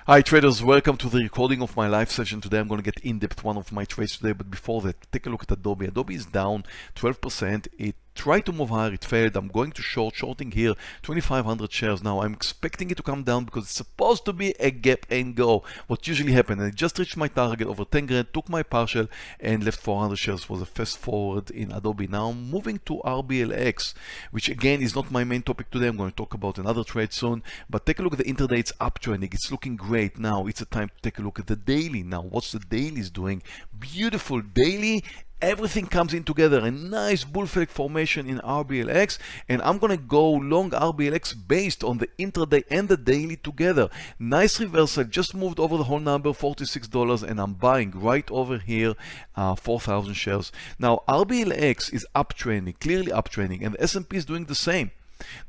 Hi traders, welcome to the recording of my live session. Today I'm going to get in depth one of my trades today, but before that, take a look at Adobe. Adobe is down 12%. It tried to move higher, it failed. I'm going to shorting here 2,500 shares. Now I'm expecting it to come down because it's supposed to be a gap and go. What usually happens, and I just reached my target over 10 grand, took my partial and left 400 shares. Was a fast forward in Adobe. Now I'm moving to RBLX, which again is not my main topic today. I'm going to talk about another trade soon, but take a look at the intraday. It's uptrending, it's looking great. Now it's a time to take a look at the daily. Now what's the daily is doing? Beautiful daily. Everything comes in together, a nice bull flag formation in RBLX, and I'm gonna go long RBLX based on the intraday and the daily together. Nice reversal, just moved over the whole number, $46, and I'm buying right over here 4,000 shares. Now RBLX is uptrending, clearly uptrending, and the S&P is doing the same.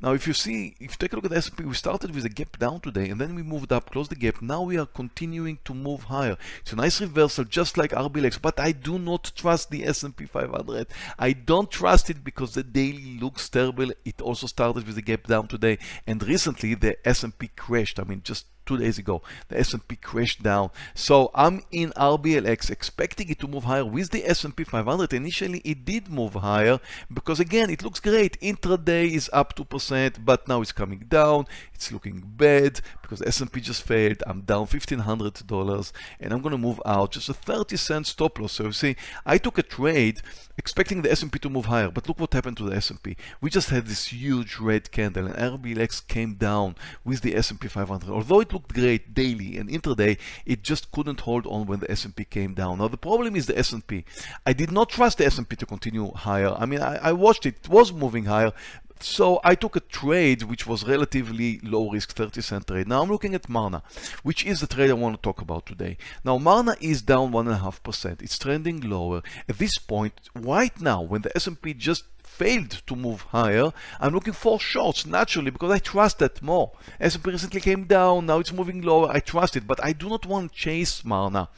Now if you take a look at the S&P, we started with a gap down today and then we moved up, closed the gap. Now we are continuing to move higher. It's a nice reversal just like RBLX, but I do not trust the S&P 500. I don't trust it because the daily looks terrible. It also started with a gap down today, and recently the S&P crashed. I mean, just 2 days ago the S&P crashed down. So I'm in RBLX expecting it to move higher with the S&P 500. Initially it did move higher because again it looks great. Intraday is up 2%, but now it's coming down. It's looking bad because the S&P just failed. I'm down $1,500 and I'm gonna move out. Just a 30-cent stop loss. So you see, I took a trade expecting the S&P to move higher, but look what happened to the S&P. We just had this huge red candle and RBLX came down with the S&P 500. Although it looked great daily and intraday, it just couldn't hold on when the S&P came down. Now the problem is the S&P. I did not trust the S&P to continue higher. I mean, I watched it, it was moving higher. So I took a trade which was relatively low risk, 30-cent trade. Now I'm looking at Mrna, which is the trade I want to talk about today. Now Mrna is down 1.5%. It's trending lower. At this point, right now, when the S&P just failed to move higher, I'm looking for shorts naturally because I trust that more. S&P recently came down, now it's moving lower. I trust it, but I do not want to chase Mrna.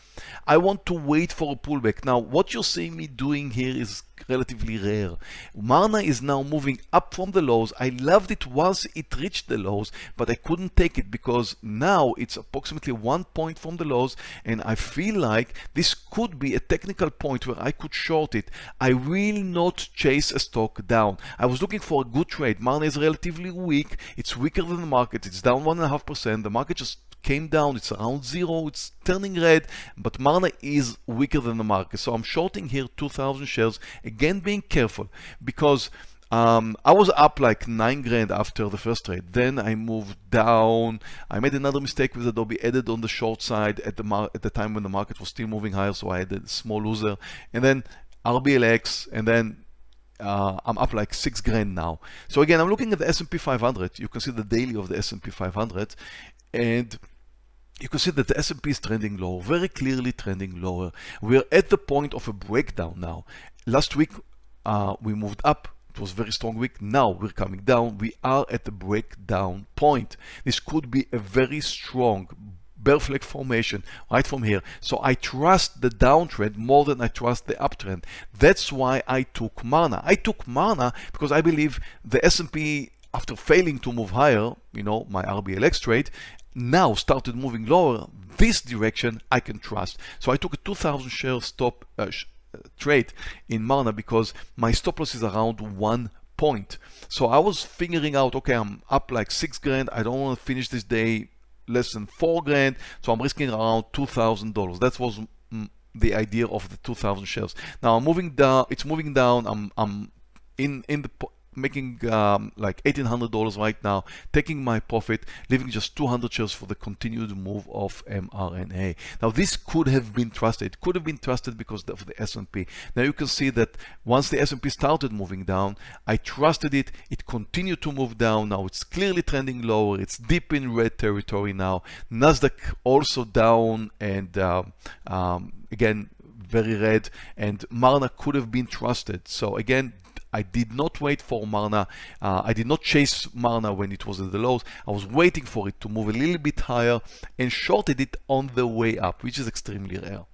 I want to wait for a pullback. Now what you're seeing me doing here is relatively rare. Mrna is now moving up from the lows. I loved it once it reached the lows, but I couldn't take it because now it's approximately 1 point from the lows, and I feel like this could be a technical point where I could short it. I will not chase a stock down. I was looking for a good trade. Mrna is relatively weak. It's weaker than the market. It's down 1.5%. The market just came down, it's around zero, it's turning red, but Mrna is weaker than the market. So I'm shorting here 2,000 shares, again being careful because I was up like 9 grand after the first trade. Then I moved down. I made another mistake with Adobe, added on the short side at the time when the market was still moving higher, so I had a small loser. And then RBLX, and then I'm up like 6 grand now. So again, I'm looking at the S&P 500. You can see the daily of the S&P 500, and you can see that the S&P is trending lower, very clearly trending lower. We're at the point of a breakdown now. Last week we moved up. It was a very strong week. Now we're coming down. We are at the breakdown point. This could be a very strong bear flag formation right from here. So I trust the downtrend more than I trust the uptrend. That's why I took Mrna. I took Mrna because I believe the S&P, after failing to move higher, you know, my RBLX trade, now started moving lower. This direction I can trust. So I took a 2,000 share stop trade in Mrna because my stop loss is around 1 point. So I was figuring out, okay, I'm up like 6 grand. I don't want to finish this day less than 4 grand. So I'm risking around $2,000. That was the idea of the 2,000 shares. Now I'm moving down. It's moving down. I'm in the making like $1,800 right now, taking my profit, leaving just 200 shares for the continued move of Mrna. Now this could have been trusted. It could have been trusted because of the S&P. Now you can see that once the S&P started moving down, I trusted it. It continued to move down. Now it's clearly trending lower. It's deep in red territory now. Nasdaq also down, and again very red, and Mrna could have been trusted. So again, I did not wait for Mrna. I did not chase Mrna when it was at the lows. I was waiting for it to move a little bit higher and shorted it on the way up, which is extremely rare.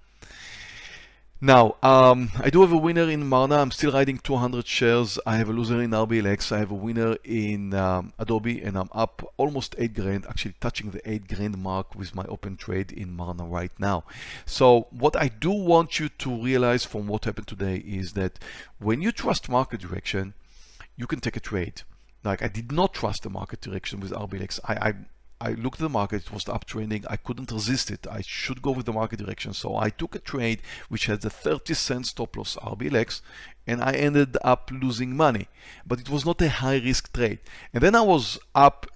Now, I do have a winner in Mrna. I'm still riding 200 shares. I have a loser in RBLX. I have a winner in Adobe, and I'm up almost 8 grand, actually touching the 8 grand mark with my open trade in Mrna right now. So what I do want you to realize from what happened today is that when you trust market direction, you can take a trade. Like, I did not trust the market direction with RBLX. I looked at the market, it was uptrending, I couldn't resist it. I should go with the market direction. So I took a trade which had a 30-cent stop loss RBLX, and I ended up losing money. But it was not a high risk trade. And then I was up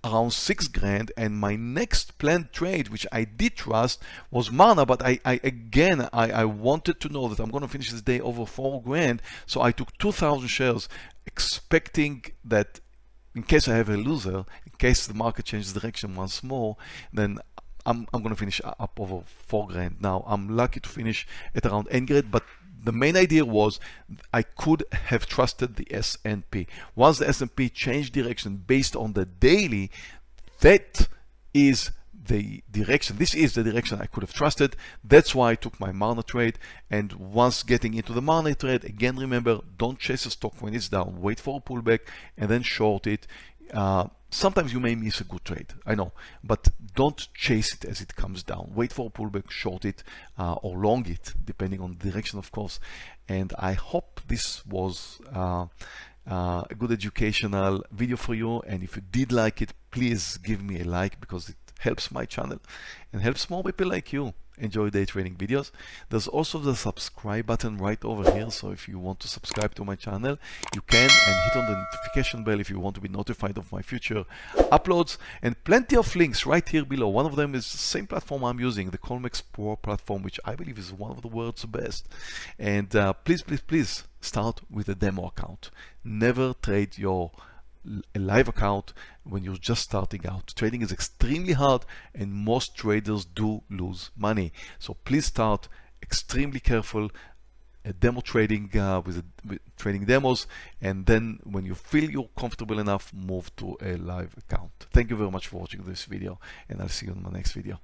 around 6 grand, and my next planned trade, which I did trust, was Mrna, but I wanted to know that I'm going to finish this day over 4 grand. So I took 2,000 shares, expecting that in case I have a loser, in case the market changes direction once more, then I'm going to finish up over 4 grand. Now, I'm lucky to finish at around 8 grand, but the main idea was I could have trusted the S&P. Once the S&P changed direction based on the daily, that is the direction. This is the direction I could have trusted. That's why I took my Mrna trade. And once getting into the Mrna trade, again, remember, don't chase a stock when it's down. Wait for a pullback and then short it. Sometimes you may miss a good trade, I know, but don't chase it as it comes down. Wait for a pullback, short it, or long it, depending on the direction, of course. And I hope this was a good educational video for you. And if you did like it, please give me a like, because it helps my channel and helps more people like you enjoy day trading videos. There's also the subscribe button right over here, so if you want to subscribe to my channel, you can, and hit on the notification bell if you want to be notified of my future uploads. And plenty of links right here below. One of them is the same platform I'm using, the Colmex Pro platform, which I believe is one of the world's best. And please start with a demo account. Never trade your a live account when you're just starting out. Trading is extremely hard, and most traders do lose money. So please start extremely careful demo trading with trading demos, and then when you feel you're comfortable enough, move to a live account. Thank you very much for watching this video, and I'll see you in my next video.